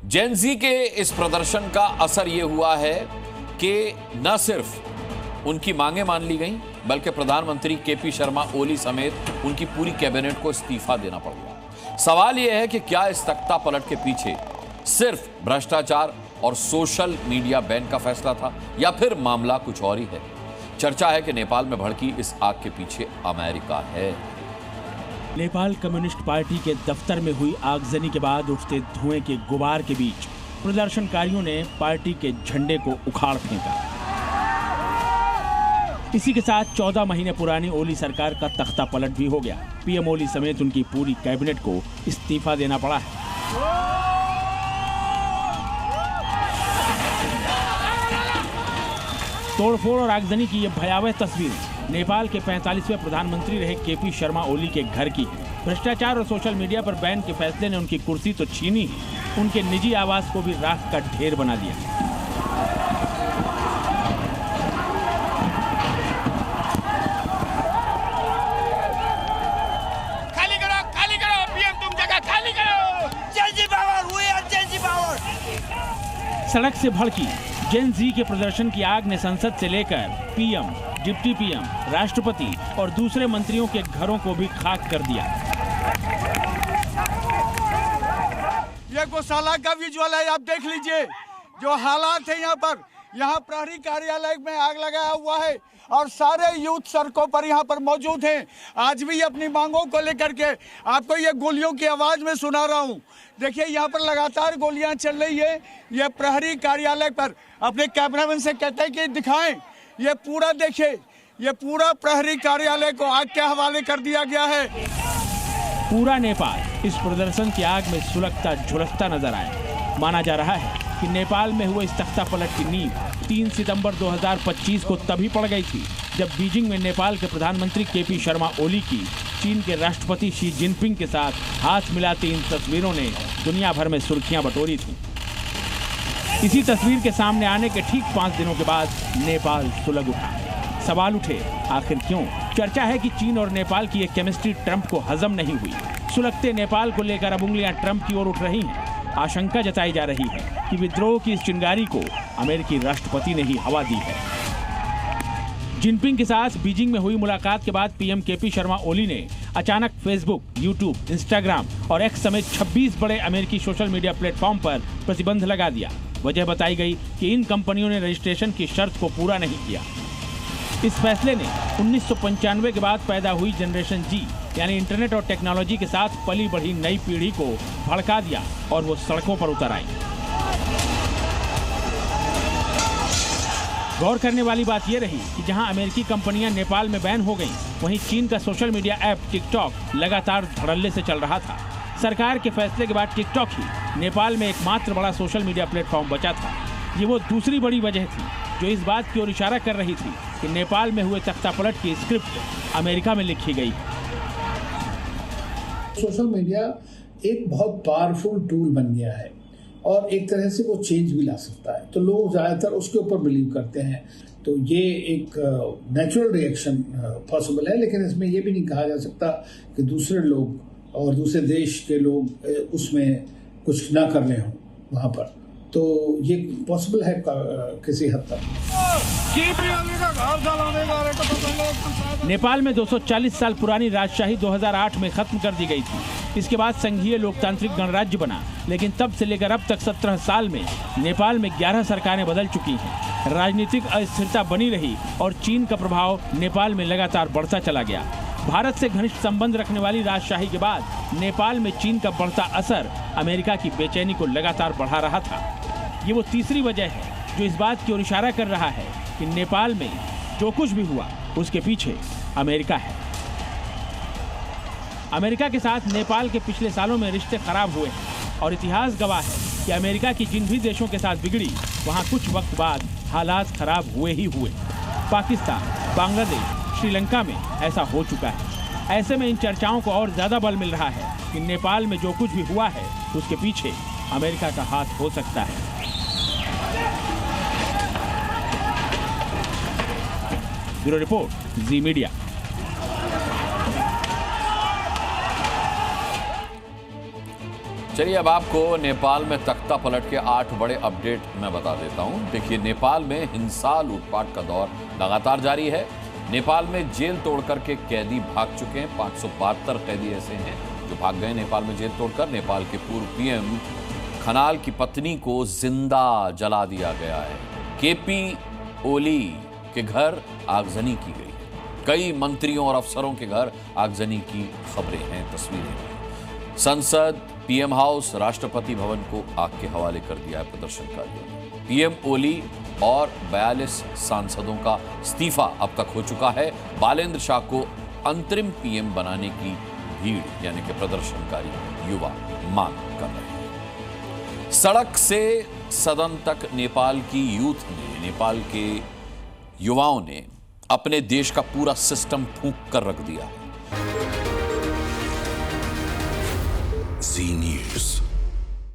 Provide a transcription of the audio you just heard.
जेन ज़ी के इस प्रदर्शन का असर यह हुआ है कि न सिर्फ उनकी मांगें मान ली गईं, बल्कि प्रधानमंत्री केपी शर्मा ओली समेत उनकी पूरी कैबिनेट को इस्तीफा देना पड़ गया। सवाल यह है कि क्या इस तख्ता पलट के पीछे सिर्फ भ्रष्टाचार और सोशल मीडिया बैन का फैसला था या फिर मामला कुछ और ही है। चर्चा है कि नेपाल में भड़की इस आग के पीछे अमेरिका है। नेपाल कम्युनिस्ट पार्टी के दफ्तर में हुई आगजनी के बाद उठते धुएं के गुबार के बीच प्रदर्शनकारियों ने पार्टी के झंडे को उखाड़ फेंका। इसी के साथ 14 महीने पुरानी ओली सरकार का तख्ता पलट भी हो गया। पीएम ओली समेत उनकी पूरी कैबिनेट को इस्तीफा देना पड़ा है। तोड़फोड़ और आगजनी की ये भयावह तस्वीर नेपाल के 45वें प्रधानमंत्री रहे केपी शर्मा ओली के घर की है। भ्रष्टाचार और सोशल मीडिया पर बैन के फैसले ने उनकी कुर्सी तो छीनी ही, उनके निजी आवास को भी राख का ढेर बना दिया। खाली करो पीएम, तुम जगह खाली करो। Gen Z power, we are Gen Z power. सड़क से भड़की जेन ज़ी के प्रदर्शन की आग ने संसद से लेकर पीएम, डिप्टी पीएम, राष्ट्रपति और दूसरे मंत्रियों के घरों को भी खाक कर दिया। ये गौशाला का विजुअल है, आप देख लीजिए जो हालात है यहाँ पर। यहाँ प्रहरी कार्यालय में आग लगाया हुआ है और सारे यूथ सड़कों पर यहाँ पर मौजूद हैं। आज भी अपनी मांगों को लेकर के आपको ये गोलियों की आवाज में सुना रहा हूँ। देखिए यहाँ पर लगातार गोलियां चल रही है। ये प्रहरी कार्यालय पर अपने कैमरामैन से कहते हैं कि दिखाएं, ये पूरा देखिए, ये पूरा प्रहरी कार्यालय को आग के हवाले कर दिया गया है। पूरा नेपाल इस प्रदर्शन की आग में सुलगता झुलसता नजर आया। माना जा रहा है कि नेपाल में हुए इस तख्ता पलट की नींव 3 सितंबर 2025 को तभी पड़ गई थी जब बीजिंग में नेपाल के प्रधानमंत्री केपी शर्मा ओली की चीन के राष्ट्रपति शी जिनपिंग के साथ हाथ मिलाती इन तस्वीरों ने दुनिया भर में सुर्खियां बटोरी थी। इसी तस्वीर के सामने आने के ठीक 5 दिनों के बाद नेपाल सुलग उठा। सवाल उठे, आखिर क्यों? चर्चा है कि चीन और नेपाल की ये केमिस्ट्री ट्रंप को हजम नहीं हुई। सुलगते नेपाल को लेकर अब उंगलियां ट्रंप की ओर उठ रही हैं। आशंका जताई जा रही है कि विद्रोह की इस चिंगारी को अमेरिकी राष्ट्रपति ने ही हवा दी है। जिनपिंग के साथ बीजिंग में हुई मुलाकात के बाद पीएम केपी शर्मा ओली ने अचानक फेसबुक, यूट्यूब, इंस्टाग्राम और एक्स समेत 26 बड़े अमेरिकी सोशल मीडिया प्लेटफॉर्म पर प्रतिबंध लगा दिया। वजह बताई गई कि इन कंपनियों ने रजिस्ट्रेशन की शर्त को पूरा नहीं किया। इस फैसले ने 1995 के बाद पैदा हुई जनरेशन जी यानी इंटरनेट और टेक्नोलॉजी के साथ पली बढ़ी नई पीढ़ी को भड़का दिया और वो सड़कों पर उतर आई। गौर करने वाली बात यह रही कि जहां अमेरिकी कंपनियां नेपाल में बैन हो गईं, वहीं चीन का सोशल मीडिया ऐप टिकटॉक लगातार धड़ल्ले से चल रहा था। सरकार के फैसले के बाद टिकटॉक ही नेपाल में एकमात्र बड़ा सोशल मीडिया प्लेटफॉर्म बचा था। ये वो दूसरी बड़ी वजह थी जो इस बात की ओर इशारा कर रही थी कि नेपाल में हुए तख्ता पलट की स्क्रिप्ट अमेरिका में लिखी गई। सोशल मीडिया एक बहुत पावरफुल टूल बन गया है और एक तरह से वो चेंज भी ला सकता है, तो लोग ज़्यादातर उसके ऊपर बिलीव करते हैं। तो ये एक नेचुरल रिएक्शन पॉसिबल है, लेकिन इसमें ये भी नहीं कहा जा सकता कि दूसरे लोग और दूसरे देश के लोग उसमें कुछ ना कर रहे हों वहाँ पर। तो ये पॉसिबल है किसी हद तक। नेपाल में 240 साल पुरानी राजशाही 2008 में खत्म कर दी गई थी। इसके बाद संघीय लोकतांत्रिक गणराज्य बना, लेकिन तब से लेकर अब तक 17 साल में नेपाल में 11 सरकारें बदल चुकी हैं। राजनीतिक अस्थिरता बनी रही और चीन का प्रभाव नेपाल में लगातार बढ़ता चला गया। भारत से घनिष्ठ संबंध रखने वाली राजशाही के बाद नेपाल में चीन का बढ़ता असर अमेरिका की बेचैनी को लगातार बढ़ा रहा था। ये वो तीसरी वजह है जो इस बात की ओर इशारा कर रहा है कि नेपाल में जो कुछ भी हुआ उसके पीछे अमेरिका है। अमेरिका के साथ नेपाल के पिछले सालों में रिश्ते खराब हुए हैं और इतिहास गवाह है कि अमेरिका की जिन भी देशों के साथ बिगड़ी, वहां कुछ वक्त बाद हालात खराब हुए ही हुए। पाकिस्तान, बांग्लादेश, श्रीलंका में ऐसा हो चुका है। ऐसे में इन चर्चाओं को और ज्यादा बल मिल रहा है कि नेपाल में जो कुछ भी हुआ है उसके पीछे अमेरिका का हाथ हो सकता है। ब्यूरो रिपोर्ट, जी मीडिया। चलिए अब आपको नेपाल में तख्ता पलट के 8 बड़े अपडेट मैं बता देता हूं। देखिए, नेपाल में हिंसा लूटपाट का दौर लगातार जारी है। नेपाल में जेल तोड़कर के कैदी भाग चुके हैं। 572 कैदी ऐसे हैं जो भाग गए नेपाल में जेल तोड़कर। नेपाल के पूर्व पीएम खनाल की पत्नी को जिंदा जला दिया गया है। केपी ओली के घर आगजनी की गई है। कई मंत्रियों और अफसरों के घर आगजनी की खबरें हैं, तस्वीरें हैं। संसद, पीएम हाउस, राष्ट्रपति भवन को आग के हवाले कर दिया है प्रदर्शनकारियों ने। पीएम ओली और 42 सांसदों का इस्तीफा अब तक हो चुका है। बालेंद्र शाह को अंतरिम पीएम बनाने की भीड़ यानी कि प्रदर्शनकारी युवा मांग कर रहे हैं। सड़क से सदन तक नेपाल की यूथ ने, नेपाल के युवाओं ने अपने देश का पूरा सिस्टम फूंक कर रख दिया है। Z News.